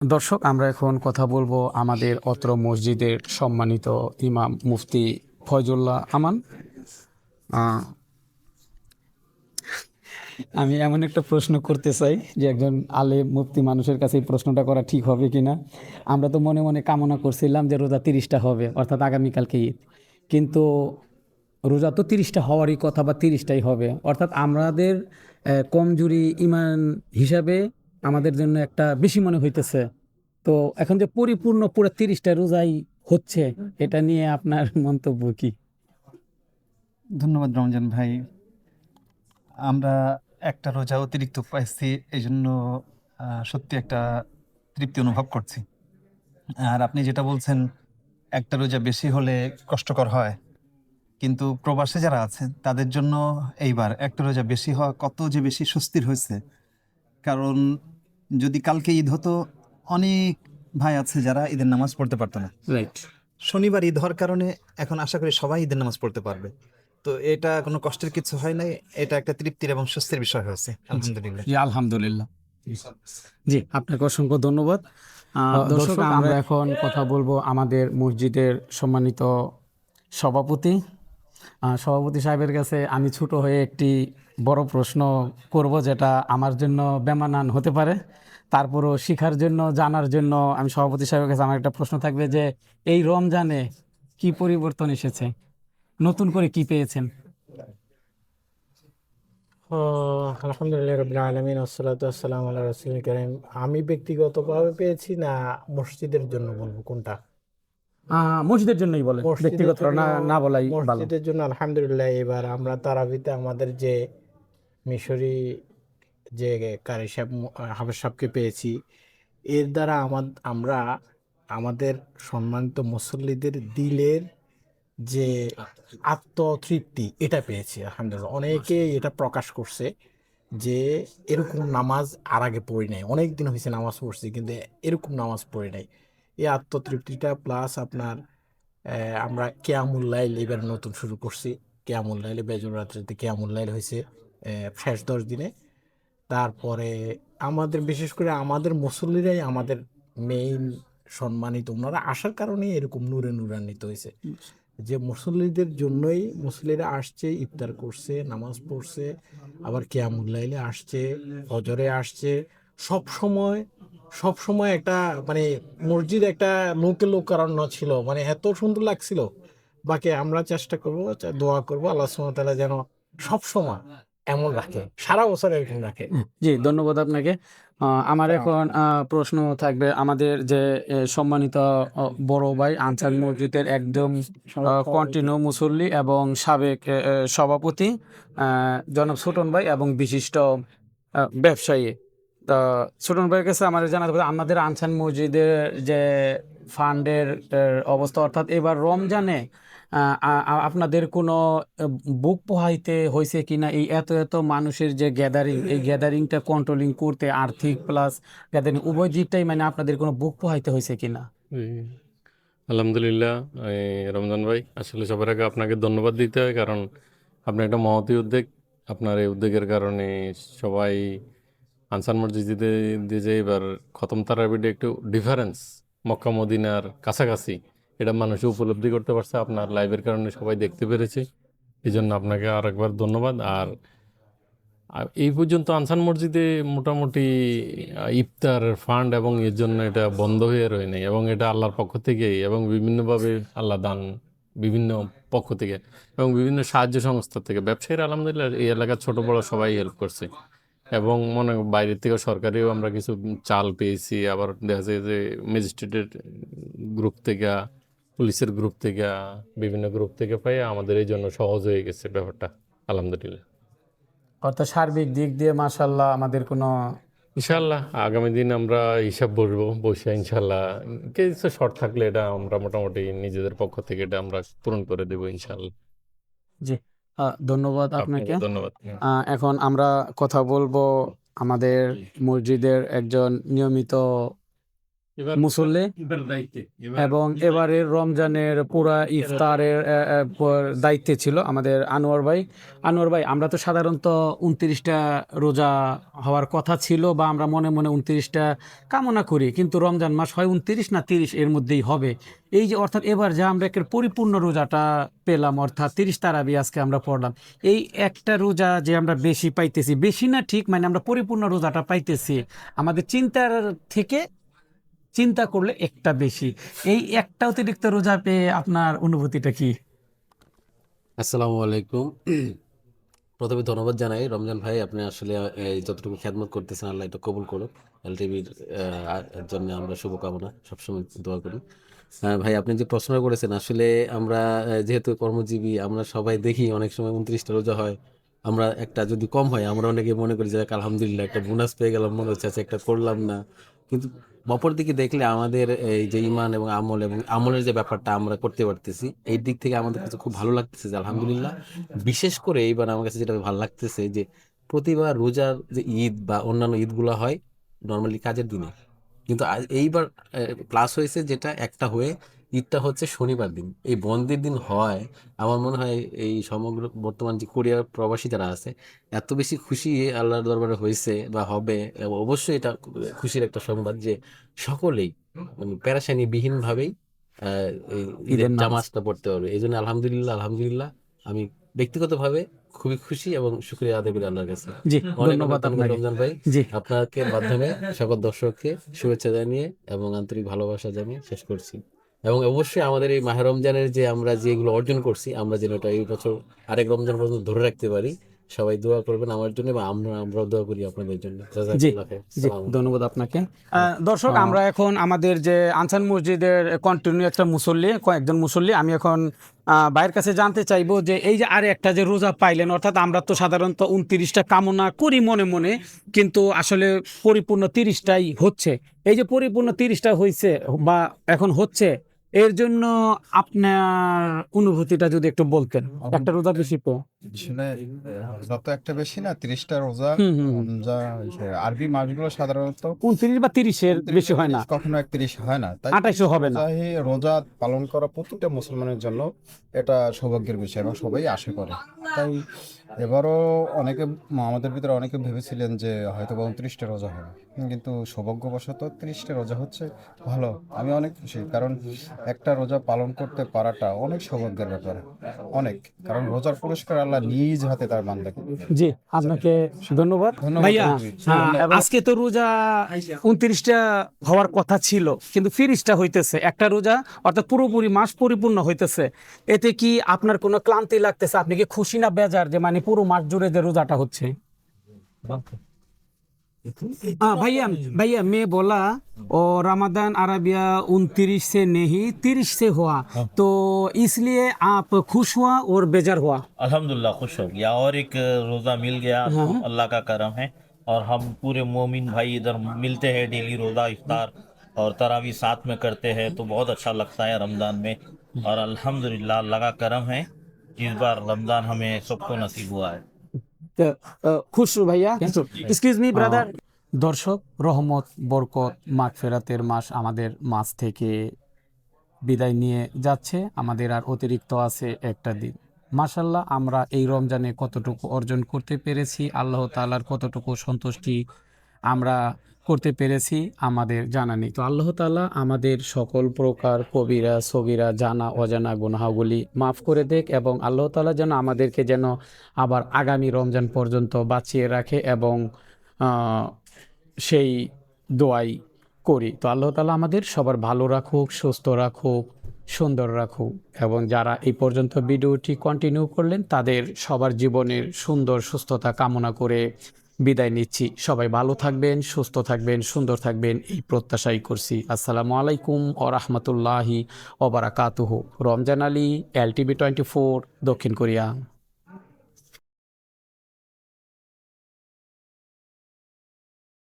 দর্শক, আমরা এখন কথা বলবো আমাদের অত্র মসজিদের সম্মানিত ইমাম মুফতি ফয়জুল্লাহ আমান। আহ, আমি এমন একটা প্রশ্ন করতে চাই যে একজন আলেম মুফতি মানুষের কাছে এই প্রশ্নটা করা ঠিক হবে কিনা। আমরা তো মনে মনে কামনা করছিলাম যে রোজা 30টা হবে, অর্থাৎ আগামীকালকে ঈদ। কিন্তু রোজা তো 30টা হওয়ারই কথা, বা 30টাই হবে, অর্থাৎ আমাদের কমজোরি ইমান হিসাবে আমাদের জন্য একটা বেশি মনে হইতেছে। তো এখন যে পরিপূর্ণ পুরো 30টা রোজাই হচ্ছে, এটা নিয়ে আপনার মন্তব্য কি? ধন্যবাদ রমজান ভাই। আমরা একটা রোজা অতিরিক্ত পাইছি, এই জন্য সত্যি একটা তৃপ্তি অনুভব করছি। আর আপনি যেটা বলছেন, একটা রোজা বেশি হলে কষ্টকর হয়, কিন্তু প্রবাসে যারা আছেন তাদের জন্য এইবার একটা রোজা বেশি হওয়া কত যে বেশি স্বস্তির হয়েছে। কারণ যদি কালকে ঈদ হতো, অনেক ভাই আছে যারা ঈদের নামাজ পড়তে পারতো না। রাইট। শনিবার ঈদ হওয়ার কারণে এখন আশা করি সবাই ঈদের নামাজ পড়তে পারবে। তো এটা কোনো কষ্টের কিছু হয় নাই, এটা একটা তৃপ্তির এবং স্বস্তির বিষয় হয়েছে, আলহামদুলিল্লাহ। জি, আলহামদুলিল্লাহ। জি, আপনাকে অসংখ্য ধন্যবাদ। দর্শক, আমরা এখন কথা বলবো আমাদের মসজিদের সম্মানিত সভাপতি। সভাপতি সাহেবের কাছে আমি ছোট হয়ে একটি বড় প্রশ্ন করব, যেটা আমার জন্য বেমানান হতে পারে। তারপরও শিখার জন্য, জানার জন্য আমি সভাপতি সাহেবের কাছে আমার একটা প্রশ্ন থাকবে যে এই রমজানে কি পরিবর্তন এসেছে, নতুন করে কি পেয়েছেন? আলহামদুলিল্লাহ রাব্বিল আলামিন ওয়াসসালাতু ওয়াসসালামু আলা রাসূলিল কারীম। আমি ব্যক্তিগতভাবে পেয়েছি না মসজিদের জন্য বলবো কোনটা? মসজিদের জন্যই বলেন, মসজিদের ব্যক্তিগত জন্য, না বলাই ভালো। মসজিদের জন্য আলহামদুলিল্লাহ এবার আমরা তারাবিতে আমাদের যে মিশরি যে কারি সাহেব হাফেজ সাহেবকে পেয়েছি, এর দ্বারা আমরা আমাদের সম্মানিত মুসল্লিদের দিলের যে আত্মতৃপ্তি এটা পেয়েছি আলহামদুলিল্লাহ। অনেকে এটা প্রকাশ করছে যে এরকম নামাজ আর আগে পড়ি নাই, অনেক দিন হয়েছে নামাজ পড়ছি কিন্তু এরকম নামাজ পড়ি নাই। এই আত্মতৃপ্তিটা প্লাস আপনার আমরা কেয়ামুল লাইল এবার নতুন শুরু করছি। কেয়ামুল লাইলে বেজর রাত্রিতে কেয়ামুল লাইল হয়েছে শেষ 10 দিনে। তারপরে আমাদের বিশেষ করে আমাদের মুসল্লিরাই আমাদের মেইন সম্মানিত, ওনারা আসার কারণে এরকম নূরে নূরান্বিত হয়েছে। যে মুসল্লিদের জন্যই মুসল্লিরা আসছে, ইফতার করছে, নামাজ পড়ছে, আবার কিয়ামুল লাইলে আসছে, ফজরে আসছে। সব সময় সব সময় একটা মানে মসজিদ একটা লোকে লোকারণ্য ছিল, মানে এত সুন্দর লাগছিল। বাকি আমরা চেষ্টা করবো, দোয়া করবো আল্লাহ সুবহানাহু ওয়া তাআলা যেন সব সময় এমন রাখে, সারা বছর এরকম রাখে। জি, ধন্যবাদ আপনাকে। আমার এখন প্রশ্ন থাকবে আমাদের যে সম্মানিত বড় ভাই, আনসার মসজিদের একদম কন্টিনিউ মুসল্লি এবং সাবেক সভাপতি, জনাব ছোটন ভাই, এবং বিশিষ্ট ব্যবসায়ী। তা ছোটন ভাইয়ের কাছে আমাদের জানাতে হবে আমাদের আনসার মসজিদের যে ফান্ডের অবস্থা, অর্থাৎ এবার রমজানে আপনাদের কোনো বুক পোহাইতে হয়েছে কিনা, এই এত এত মানুষের যে গ্যাদারিং, এই গ্যাদারিংটা কন্ট্রোলিং করতে আর্থিক প্লাস গ্যাদারিং উভয় দিকটাই, মানে আপনাদের কোনো বুক পোহাইতে হয়েছে কিনা? জি, আলহামদুলিল্লাহ। রমজান ভাই, আসলে সবার আগে আপনাকে ধন্যবাদ দিতে হয়, কারণ আপনার একটা মহতী উদ্যোগ। আপনার এই উদ্যোগের কারণে সবাই আনসার মসজিদে দিয়ে যে এবার খতম তারাবিটা একটু ডিফারেন্স মক্কা মদিনার কাছাকাছি, এটা মানুষ উপলব্ধি করতে পারছে, আপনার লাইভের কারণে সবাই দেখতে পেরেছে। এই জন্য আপনাকে আরেকবার ধন্যবাদ। আর এই পর্যন্ত আনসার মসজিদে মোটামুটি ইফতার ফান্ড এবং এর জন্য এটা বন্ধ হয়ে রয়ে নেই, এবং এটা আল্লাহর পক্ষ থেকে এবং বিভিন্নভাবে আল্লাহ দান, বিভিন্ন পক্ষ থেকে এবং বিভিন্ন সাহায্য সংস্থা থেকে ব্যবসায়ীরা আলহামদুলিল্লাহ এই এলাকার ছোট বড় সবাই হেল্প করছে। এবং মনে বাইরের থেকে সরকারিও আমরা কিছু চাল পেয়েছি, আবার দেখা যায় যে ম্যাজিস্ট্রেটের গ্রুপ থেকে, পুলিশের গ্রুপ থেকে, বিভিন্ন গ্রুপ থেকে পাই, আমাদের এই জন্য সহজ হয়ে গেছে ব্যাপারটা, আলহামদুলিল্লাহ। অর্থাৎ সার্বিক দিক দিয়ে মাশাআল্লাহ আমাদের কোনো ইনশাল্লাহ আগামী দিন আমরা হিসাব বসবো, বসে ইনশাল্লাহ কিছু শর্ট থাকলে এটা আমরা মোটামুটি নিজেদের পক্ষ থেকে এটা আমরা পূরণ করে দেবো ইনশাল্লাহ। জি, ধন্যবাদ আপনাকে আপনাকে। ধন্যবাদ। এখন আমরা কথা বলবো আমাদের মসজিদের একজন নিয়মিত মুসল্লি এবং এবারের রমজানের পুরা ইফতারের দায়িত্বে ছিল আমাদের আনোয়ার ভাই। আনোয়ার ভাই, আমরা তো সাধারণত 29টা রোজা হওয়ার কথা ছিল বা আমরা মনে মনে 29টা কামনা করি, কিন্তু রমজান মাস হয় 29 না 30 এর মধ্যেই হবে। এই যে অর্থাৎ এবার যা আমরা একের পরিপূর্ণ রোজাটা পেলাম, অর্থাৎ 30 তারাবি আজকে আমরা পড়লাম, এই একটা রোজা যে আমরা বেশি পাইতেছি, বেশি না ঠিক, মানে আমরা পরিপূর্ণ রোজাটা পাইতেছি আমাদের চিন্তার থেকে চিন্তা করলে একটা বেশি। এই একটা অতিরিক্ত রোজা পেয়ে আপনার অনুভূতিটা কি? আসসালামু আলাইকুম। প্রথমে ধন্যবাদ জানাই রমজান ভাই, আপনি আসলে এই যতটুকু খেদমত করতেছেন আল্লাহ এটা কবুল করুক। এলটিভির জন্য আমরা শুভকামনা সবসময় দোয়া করি। ভাই, আপনি যে প্রশ্ন করেছেন, আসলে আমরা যেহেতু কর্মজীবী, আমরা সবাই দেখি অনেক সময় 29টা রোজা হয়, আমরা একটা যদি কম হয় আমরা অনেকে মনে করি যে আলহামদুলিল্লাহ একটা বোনাস পেয়ে গেলাম, মনে হচ্ছে আচ্ছা একটা করলাম না। কিন্তু অপর দিকে দেখলে আমাদের এই যে ইমান এবং আমলের যে ব্যাপারটা আমরা করতে পারতেছি, এই দিক থেকে আমাদের কাছে খুব ভালো লাগতেছে যে আলহামদুলিল্লাহ। বিশেষ করে এইবার আমার কাছে যেটা ভালো লাগতেছে যে প্রতিবার রোজার যে ঈদ বা অন্যান্য ঈদগুলো হয় নর্মালি কাজের দিনে, কিন্তু এইবার প্লাস হয়েছে যেটা একটা হয়ে ঈদটা হচ্ছে শনিবার দিন, এই বন্ধের দিন হয়। আমার মনে হয় এই সমগ্র বর্তমান যে কোরিয়ার প্রবাসী যারা আছে এত বেশি খুশি আল্লাহর দরবারে হয়েছে বা হবে, এবং অবশ্যই এটা খুশির একটা সংবাদ যে সকলেই মানে পেরেশানি বিহীন ভাবেই এই ঈদের ঈদের নামাজ। জামাজটা পড়তে পারবে। এই জন্য আলহামদুলিল্লাহ আলহামদুলিল্লাহ আমি ব্যক্তিগতভাবে খুবই খুশি এবং শুকরিয়া আদায় করি আল্লাহর কাছে। জি, অনেক ধন্যবাদ ধন্যবাদ আপনাকে। রমজান ভাই, জি, আপনাকে মাধ্যমে সকল দর্শককে শুভেচ্ছা জানিয়ে এবং আন্তরিক ভালোবাসা জানিয়ে শেষ করছি। এবং অবশ্যই আমাদের এই মাহে রমজানের যে আমরা যেগুলো অর্জন করছি, আমরা যেন এটা এই বছর আরেক রমজান পর্যন্ত ধরে রাখতে পারি। সবাই দোয়া করবেন আমার জন্য এবং আমরাও দোয়া করি আপনাদের জন্য। জি, জাযাকাল্লাহ খাইর। জি, আসসালামু আলাইকুম। ধন্যবাদ আপনাকে। দর্শক, আমরা এখন আমাদের যে আনসার মসজিদের কন্টিনিউ একটা মুসল্লি, কয়েকজন মুসল্লি, আমি এখন ভাইয়ের কাছে জানতে চাইবো যে এই যে আরে একটা যে রোজা পাইলেন, অর্থাৎ আমরা তো সাধারণত 29টা কামনা করি মনে মনে, কিন্তু আসলে পরিপূর্ণ 30টাই হচ্ছে। এই যে পরিপূর্ণ 30টা হয়েছে বা এখন হচ্ছে, এর জন্য আপনার অনুভূতিটা যদি একটু বলতেন, একটা রোজা বেশি তো। আসলে রোজা তো একটা বেশি না, 30টা রোজা। হুম হুম হুম। আরবি মাসগুলো সাধারণত 29 বা 30-এর বেশি হয় না, কখনো 31 হয় না, তাই 28ও হবে না। রোজা পালন করা প্রতিটা মুসলমানের জন্য এটা সৌভাগ্যের বিষয় এবং সবাই আশা করে। তাই এবারও আমাদের ভিতরে অনেকে ভেবেছিলেন যে হয়তো 29টা রোজা হবে, কিন্তু সৌভাগ্যবশত 30টা রোজা হচ্ছে। ভালো, আমি অনেক খুশি, কারণ একটা রোজা পালন করতে পারাটা অনেক সৌভাগ্যের ব্যাপার, অনেক। কারণ রোজার পুরস্কার আল্লাহ নিজ হাতে তার বান্দাকে। জি, আপনাকে ধন্যবাদ ধন্যবাদ। ভাইয়া। ধন্যবাদ। আজকে তো রোজা 29টা হওয়ার কথা ছিল, কিন্তু 30টা হইতেছে, একটা রোজা অর্থাৎ পুরোপুরি মাস পরিপূর্ণ হইতেছে। এতে কি আপনার কোনো ক্লান্তি লাগতেছে? আপনি কি খুশি না বেজার যে মানে পুরো মাস জুড়ে যে রোজাটা হচ্ছে? भैया भैया मैं बोला, और रमजान अरबिया 29 से नहीं 30 से हुआ, तो इसलिए आप खुश हुआ और बेजार हुआ? अल्हम्दुलिल्लाह खुश हो गया, और एक रोज़ा मिल गया तो अल्लाह का करम है। और हम पूरे मोमिन भाई इधर मिलते हैं डेली, रोज़ा इफ्तार और तरावी साथ में करते हैं, तो बहुत अच्छा लगता है रमज़ान में। और अल्हम्दुलिल्लाह अल्लाह का करम है, इस बार रमज़ान हमें सबको नसीब हुआ है। তো খুশ ভাইয়া, এক্সকিউজ মি ব্রাদার। দর্শক, রহমত, বরকত, মাগফিরাতের মাস আমাদের মাঝ থেকে বিদায় নিয়ে যাচ্ছে। আমাদের আর অতিরিক্ত আছে একটা দিন। মাশাল্লাহ, আমরা এই রমজানে কতটুকু অর্জন করতে পেরেছি, আল্লাহ তাআলার কতটুকু সন্তুষ্টি আমরা করতে পেরেছি আমাদের জানা নেই। তো আল্লাহ তাআলা আমাদের সকল প্রকার কবিরা সগীরা জানা অজানা গুনাহগুলি মাফ করে দেখ, এবং আল্লাহ তাআলা যেন আমাদেরকে যেন আবার আগামী রমজান পর্যন্ত বাঁচিয়ে রাখে, এবং সেই দোয়াই করি। তো আল্লাহ তাআলা আমাদের সবার ভালো রাখুক, সুস্থ রাখুক, সুন্দর রাখুক, এবং যারা এই পর্যন্ত ভিডিওটি কন্টিনিউ করলেন তাদের সবার জীবনের সুন্দর সুস্থতা কামনা করে বিদায় নিচ্ছি। সবাই ভালো থাকবেন, সুস্থ থাকবেন, সুন্দর থাকবেন, এই প্রত্যাশাই করছি। আসসালামু আলাইকুম ওয়া রাহমাতুল্লাহি ওয়া বারাকাতুহু। রমজান আলী, LTV 24, দক্ষিণ কোরিয়া।